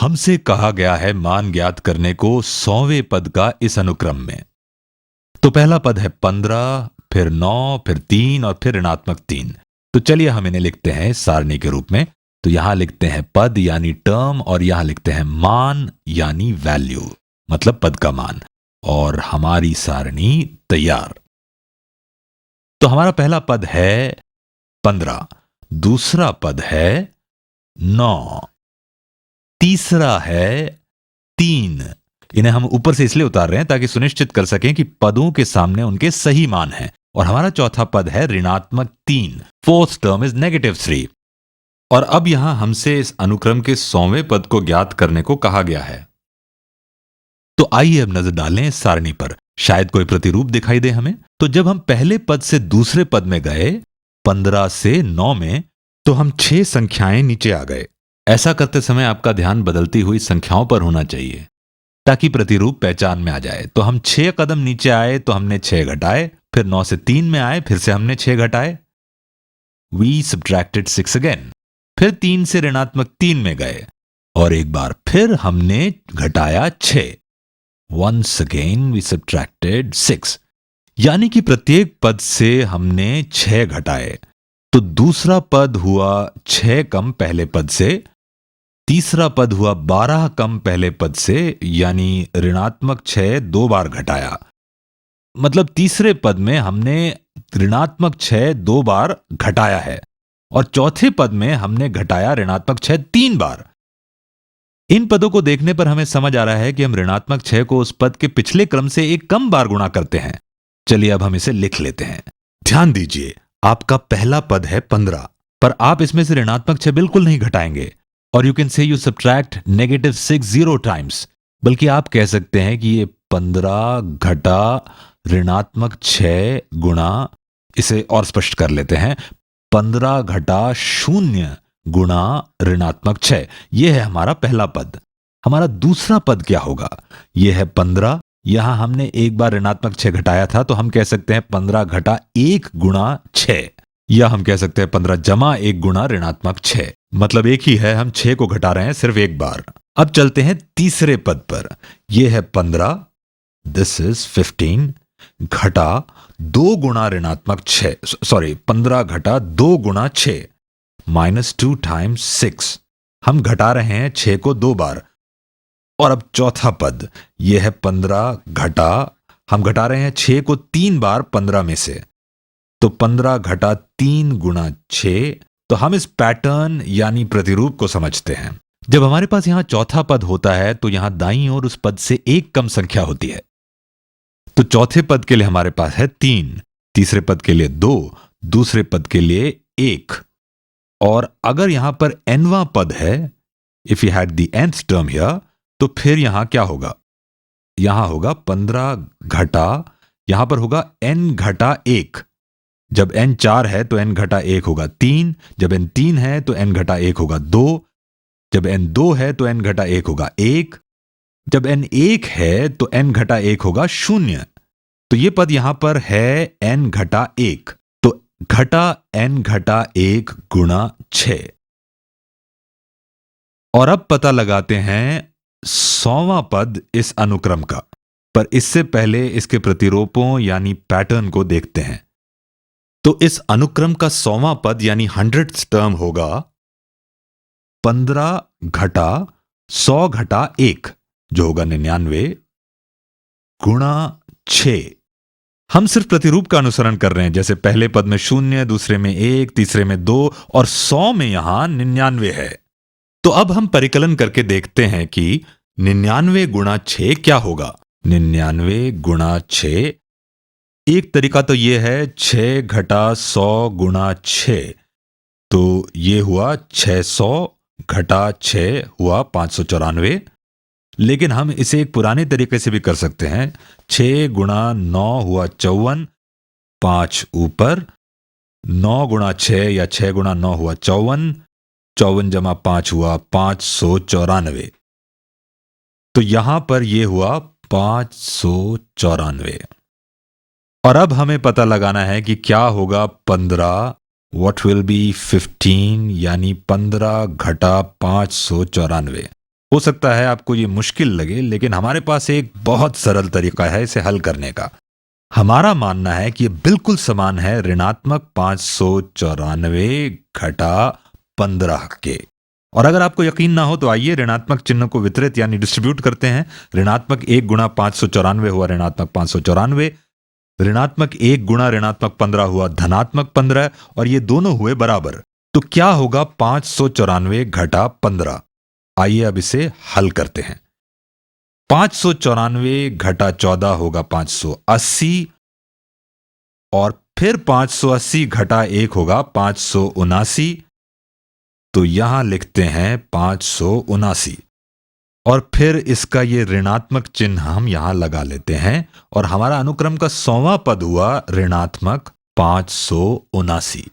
हमसे कहा गया है मान ज्ञात करने को 100वें पद का इस अनुक्रम में। तो पहला पद है 15, फिर 9, फिर 3 और फिर ऋणात्मक 3। तो चलिए हम इन्हें लिखते हैं सारणी के रूप में। तो यहां लिखते हैं पद यानी टर्म, और यहां लिखते हैं मान यानी वैल्यू, मतलब पद का मान। और हमारी सारणी तैयार। तो हमारा पहला पद है 15, दूसरा पद है 9, तीसरा है 3। इन्हें हम ऊपर से इसलिए उतार रहे हैं ताकि सुनिश्चित कर सकें कि पदों के सामने उनके सही मान हैं। और हमारा चौथा पद है ऋणात्मक 3। Fourth term is -3। और अब यहां हमसे इस अनुक्रम के 100वें पद को ज्ञात करने को कहा गया है। तो आइए अब नजर डालें इस सारणी पर, शायद कोई प्रतिरूप दिखाई दे हमें। तो जब हम पहले पद से दूसरे पद में गए 15 से 9 में, तो हम 6 संख्याएं नीचे आ गए। ऐसा करते समय आपका ध्यान बदलती हुई संख्याओं पर होना चाहिए ताकि प्रतिरूप पहचान में आ जाए। तो हम 6 कदम नीचे आए तो हमने 6 घटाए, फिर 9 से 3 में आए, फिर से हमने 6 घटाए। We subtracted 6 again. फिर 3 से ऋणात्मक 3 में गए और एक बार फिर हमने घटाया 6। Once again we subtracted 6। यानी कि प्रत्येक पद से हमने 6 घटाए। तो दूसरा पद हुआ 6 कम पहले पद से, तीसरा पद हुआ 12 कम पहले पद से, यानी ऋणात्मक 6 2 बार घटाया। मतलब तीसरे पद में हमने ऋणात्मक 6 2 बार घटाया है, और चौथे पद में हमने घटाया ऋणात्मक 6 3 बार। इन पदों को देखने पर हमें समझ आ रहा है कि हम ऋणात्मक 6 को उस पद के पिछले क्रम से एक कम बार गुणा करते हैं। चलिए अब हम इसे लिख लेते हैं। ध्यान दीजिए, आपका पहला पद है 15, पर आप इसमें से ऋणात्मक 6 बिल्कुल नहीं घटाएंगे। और you can say you subtract -6 0 times. बल्कि आप कह सकते हैं कि ये 15 घटा ऋणात्मक 6 गुणा, इसे और स्पष्ट कर लेते हैं, 15 घटा 0 गुणा ऋणात्मक 6। यह है हमारा पहला पद। हमारा दूसरा पद क्या होगा? यह है 15। यहां हमने एक बार ऋणात्मक 6 घटाया था, तो हम कह सकते हैं 15 घटा 1 गुणा 6, या हम कह सकते हैं 15 जमा 1 गुणा ऋणात्मक 6। मतलब एक ही है, हम 6 को घटा रहे हैं सिर्फ एक बार। अब चलते हैं तीसरे पद पर। यह है 15, दिस इज 15, घटा 2 गुणा ऋणात्मक 6, सॉरी 15 घटा 2 गुणा 6, -2 टाइम्स 6। हम घटा रहे हैं 6 को 2 बार। और अब चौथा पद, यह है 15 घटा, हम घटा रहे हैं 6 को 3 बार 15 में से, तो 15 घटा 3 गुणा 6। तो हम इस पैटर्न यानी प्रतिरूप को समझते हैं। जब हमारे पास यहां चौथा पद होता है तो यहां दाईं ओर उस पद से एक कम संख्या होती है। तो चौथे पद के लिए हमारे पास है 3, तीसरे पद के लिए 2, दूसरे पद के लिए 1। और अगर यहां पर nवां पद है, if you had the nth term here, तो फिर यहां क्या होगा? यहां होगा 15 घटा, यहां पर होगा n घटा 1। जब n 4 है तो n घटा 1 होगा 3, जब n 3 है तो n घटा 1 होगा 2, जब n 2 है तो n घटा 1 होगा 1, जब n 1 है तो n घटा 1 होगा 0। तो ये पद यहां पर है n घटा 1, तो घटा n घटा 1 गुणा 6। और अब पता लगाते हैं 100वां पद इस अनुक्रम का। पर इससे पहले इसके प्रतिरूपों यानी पैटर्न को देखते हैं। तो इस अनुक्रम का 100वां पद यानी 100th टर्म होगा 15 घटा 100 घटा 1, जो होगा 99 गुणा 6। हम सिर्फ प्रतिरूप का अनुसरण कर रहे हैं, जैसे पहले पद में 0, दूसरे में 1, तीसरे में 2 और 100 में यहां 99 है। तो अब हम परिकलन करके देखते हैं कि 99 गुणा 6 क्या होगा। 99 गुणा 6, एक तरीका तो यह है 6 घटा 100 गुणा 6, तो यह हुआ 600 घटा 6 हुआ 594। लेकिन हम इसे एक पुराने तरीके से भी कर सकते हैं। 6 गुणा 9 हुआ 54, 5 ऊपर, 9 गुणा 6 या 6 गुणा 9 हुआ 54, 54 जमा 5 हुआ 594। तो यहां पर यह हुआ 594। और अब हमें पता लगाना है कि क्या होगा 15, व्हाट विल बी 15, यानी 15 घटा 594। हो सकता है आपको ये मुश्किल लगे, लेकिन हमारे पास एक बहुत सरल तरीका है इसे हल करने का। हमारा मानना है कि ये बिल्कुल समान है ऋणात्मक 594 घटा 15 के। और अगर आपको यकीन ना हो तो आइए ऋणात्मक चिन्ह को वितरित यानी डिस्ट्रीब्यूट करते हैं। ऋणात्मक 1 गुणा 594 हुआ ऋणात्मक 594, ऋणात्मक 1 गुणा ऋणात्मक 15 हुआ धनात्मक 15, और ये दोनों हुए बराबर। तो क्या होगा 594 घटा 15? आइए अब इसे हल करते हैं। 594 घटा 14 होगा 580, और फिर 580 घटा 1 होगा 579। तो यहां लिखते हैं 579, और फिर इसका ये ऋणात्मक चिन्ह हम यहां लगा लेते हैं, और हमारा अनुक्रम का 100वां पद हुआ ऋणात्मक 579।